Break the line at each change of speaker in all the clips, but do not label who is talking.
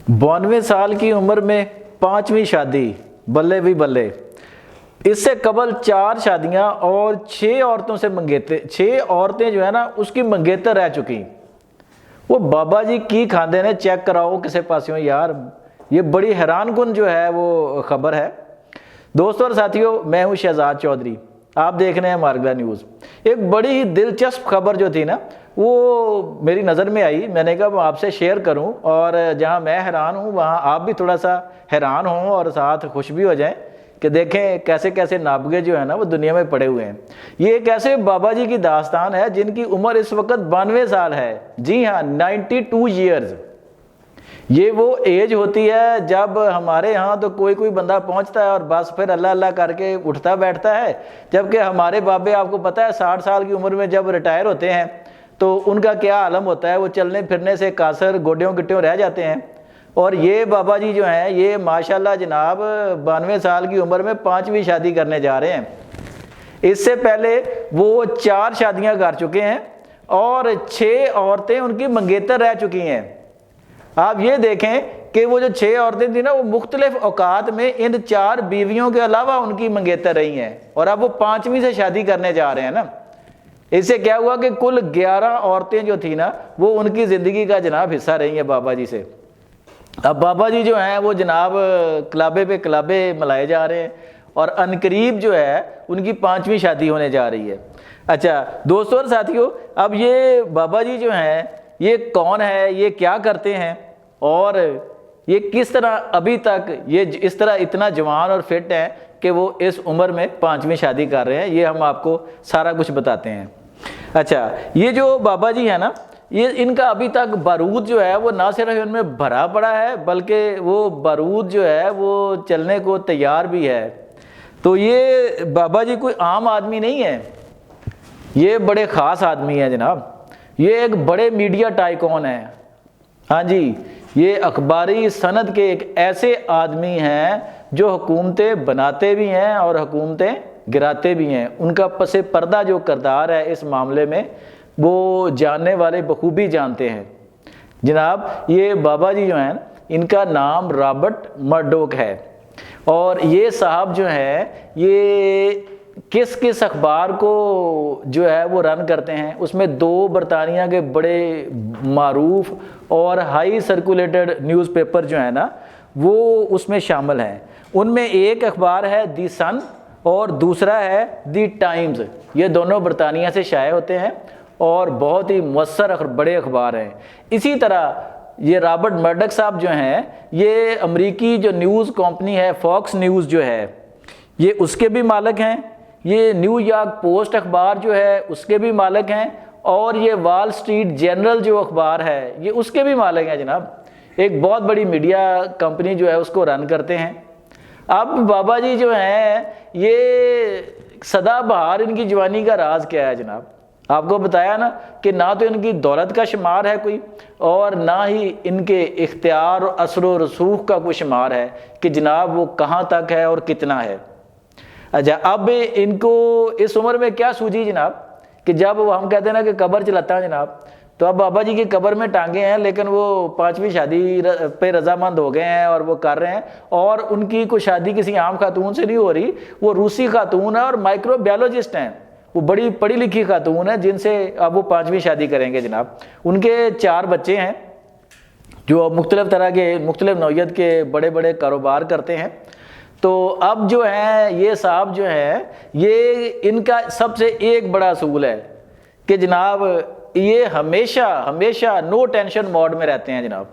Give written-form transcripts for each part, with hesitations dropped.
92 साल की उम्र में 5वीं शादी, बल्ले भी बल्ले। इससे कबल 4 शादियां और 6 औरतों से मंगेतर, 6 औरतें जो है ना उसकी मंगेतर रह चुकी। वो बाबा जी की खांदे ने चेक कराओ किसी पासियों यार, ये बड़ी हैरान कुन जो है वो खबर है। दोस्तों और साथियों, मैं हूँ शहजाद चौधरी, आप देख रहे हैं मार्गला न्यूज़। एक बड़ी ही दिलचस्प खबर जो थी ना वो मेरी नज़र में आई, मैंने कहा मैं आपसे शेयर करूं, और जहां मैं हैरान हूं वहां आप भी थोड़ा सा हैरान हों और साथ खुश भी हो जाएं कि देखें कैसे कैसे नाबगे जो है ना वो दुनिया में पड़े हुए हैं। ये एक ऐसे बाबा जी की दास्तान है जिनकी उम्र इस वक्त 92 साल है। जी हाँ, 92 ईयर्स। ये वो एज होती है जब हमारे यहाँ तो कोई कोई बंदा पहुँचता है और बस फिर अल्लाह अल्लाह करके उठता बैठता है, जबकि हमारे बाबे आपको पता है 60 साल की उम्र में जब रिटायर होते हैं तो उनका क्या आलम होता है, वो चलने फिरने से कासर गोड्यों गिट्टियों रह जाते हैं। और ये बाबा जी जो हैं ये माशाल्लाह जनाब 92 साल की उम्र में 5वीं शादी करने जा रहे हैं। इससे पहले वो 4 शादियां कर चुके हैं और 6 औरतें उनकी मंगेतर रह चुकी हैं। आप ये देखें कि वो जो 6 औरतें थी ना वो मुख्तलिफ औकात में इन 4 बीवियों के अलावा उनकी मंगेतर रही हैं, और अब वो 5वीं से शादी करने जा रहे हैं ना। इससे क्या हुआ कि कुल 11 औरतें जो थी ना वो उनकी ज़िंदगी का जनाब हिस्सा रही हैं बाबा जी से। अब बाबा जी जो हैं वो जनाब कलाबे पे कलाबे मिलाए जा रहे हैं और अनकरीब जो है उनकी 5वीं शादी होने जा रही है। अच्छा दोस्तों और साथियों, अब ये बाबा जी जो हैं ये कौन है, ये क्या करते हैं, और ये किस तरह अभी तक ये इस तरह इतना जवान और फिट हैं कि वो इस उम्र में 5वीं शादी कर रहे हैं, ये हम आपको सारा कुछ बताते हैं। अच्छा, ये जो बाबा जी है ना ये इनका अभी तक बारूद जो है वो ना सिर्फ उनमें भरा पड़ा है बल्कि वो बारूद जो है वो चलने को तैयार भी है। तो ये बाबा जी कोई आम आदमी नहीं है, ये बड़े ख़ास आदमी है जनाब। ये एक बड़े मीडिया टाइकॉन है। हाँ जी, ये अखबारी सनद के एक ऐसे आदमी हैं जो हुकूमतें बनाते भी हैं और हुकूमतें गिराते भी हैं। उनका पसे पर्दा जो किरदार है इस मामले में वो जानने वाले बखूबी जानते हैं जनाब। ये बाबा जी जो हैं इनका नाम रॉबर्ट मर्डोक है, और ये साहब जो हैं ये किस किस अखबार को जो है वो रन करते हैं, उसमें 2 बरतानिया के बड़े मारूफ और हाई सर्कुलेटेड न्यूज़पेपर जो है ना वो उसमें शामिल हैं। उनमें एक अखबार है दी सन और दूसरा है दी टाइम्स। ये दोनों बरतानिया से शाये होते हैं और बहुत ही मुअस्सर बड़े अखबार हैं। इसी तरह ये रॉबर्ट मर्डोक साहब जो हैं ये अमेरिकी जो न्यूज़ कंपनी है फॉक्स न्यूज़ जो है ये उसके भी मालिक हैं। ये न्यूयॉर्क पोस्ट अखबार जो है उसके भी मालिक हैं, और ये वॉल स्ट्रीट जर्नल जो अखबार है ये उसके भी मालिक हैं जनाब। एक बहुत बड़ी मीडिया कंपनी जो है उसको रन करते हैं। अब बाबा जी जो हैं ये सदाबहार इनकी जवानी का राज क्या है जनाब? आपको बताया ना कि ना तो इनकी दौलत का शुमार है कोई, और ना ही इनके इख्तियार और असर व रसूख का कोई शुमार है कि जनाब वो कहाँ तक है और कितना है। अच्छा, अब इनको इस उम्र में क्या सूझी जनाब कि जब वो हम कहते हैं ना कि कब्र चलाता है जनाब, तो अब बाबा जी की कब्र में टांगे हैं, लेकिन वो 5वीं शादी पे रजामंद हो गए हैं और वो कर रहे हैं। और उनकी कोई शादी किसी आम खातून से नहीं हो रही, वो रूसी खातून है और माइक्रोबायोलॉजिस्ट हैं, वो बड़ी पढ़ी लिखी खातून है जिनसे अब वो 5वीं शादी करेंगे जनाब। उनके 4 बच्चे हैं जो मुख्तलिफ तरह के मुख्तलिफ नौइयत के बड़े बड़े कारोबार करते हैं। तो अब जो है ये साहब जो है ये इनका सबसे एक बड़ा असूल है कि जनाब ये हमेशा हमेशा नो टेंशन मोड में रहते हैं जनाब,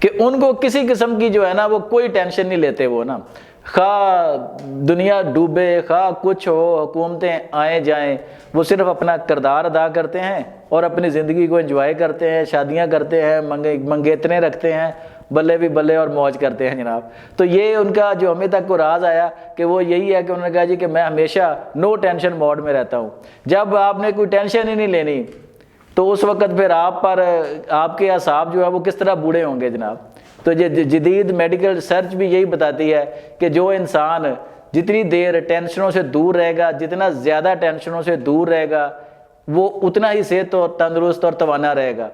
कि उनको किसी किस्म की जो है ना वो कोई टेंशन नहीं लेते। वो ना खा दुनिया डूबे खा कुछ हो, हुकूमतें आए जाएं, वो सिर्फ अपना किरदार अदा करते हैं और अपनी ज़िंदगी को एंजॉय करते हैं, शादियां करते हैं, मंगेतरें रखते हैं, बल्ले भी बल्ले और मौज करते हैं जनाब। तो ये उनका जो हमें तक को राज आया कि वो यही है कि उन्होंने कहा जी कि मैं हमेशा नो टेंशन मोड में रहता हूँ। जब आपने कोई टेंशन ही नहीं लेनी तो उस वक़्त फिर आप पर आपके असाब जो है वो किस तरह बूढ़े होंगे जनाब। तो जदीद मेडिकल रिसर्च भी यही बताती है कि जो इंसान जितनी देर टेंशनों से दूर रहेगा, जितना ज़्यादा टेंशनों से दूर रहेगा, वो उतना ही सेहत और तंदुरुस्त और तवाना रहेगा।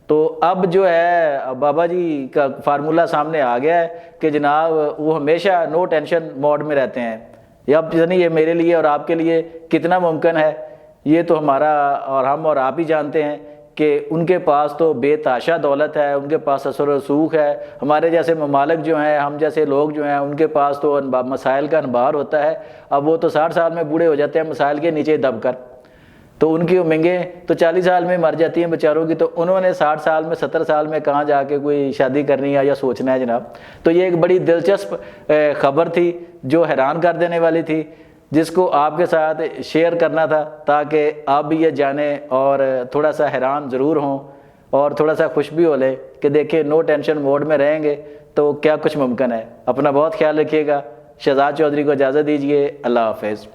تو اب جو ہے بابا جی کا فارمولہ سامنے آ گیا ہے کہ جناب وہ ہمیشہ نو ٹینشن موڈ میں رہتے ہیں. یا اب نہیں یہ میرے لیے اور آپ کے لیے کتنا ممکن ہے یہ تو ہمارا اور ہم اور آپ ہی جانتے ہیں کہ ان کے پاس تو بے تحاشا دولت ہے, ان کے پاس اثر و رسوخ ہے. ہمارے جیسے ممالک جو ہیں, ہم جیسے لوگ جو ہیں, ان کے پاس تو مسائل کا انبار ہوتا ہے. اب وہ تو 60 سال میں بوڑھے ہو جاتے ہیں مسائل کے نیچے دب کر, تو ان کی امنگیں تو 40 سال میں مر جاتی ہیں بیچاروں کی, تو انہوں نے 60 سال میں 70 سال میں کہاں جا کے کوئی شادی کرنی ہے یا سوچنا ہے جناب. تو یہ ایک بڑی دلچسپ خبر تھی جو حیران کر دینے والی تھی, جس کو آپ کے ساتھ شیئر کرنا تھا تاکہ آپ بھی یہ جانیں اور تھوڑا سا حیران ضرور ہوں اور تھوڑا سا خوش بھی ہو لیں کہ دیکھیں نو ٹینشن موڈ میں رہیں گے تو کیا کچھ ممکن ہے. اپنا بہت خیال رکھیے گا. شہزاد چودھری کو اجازت دیجیے. اللہ حافظ.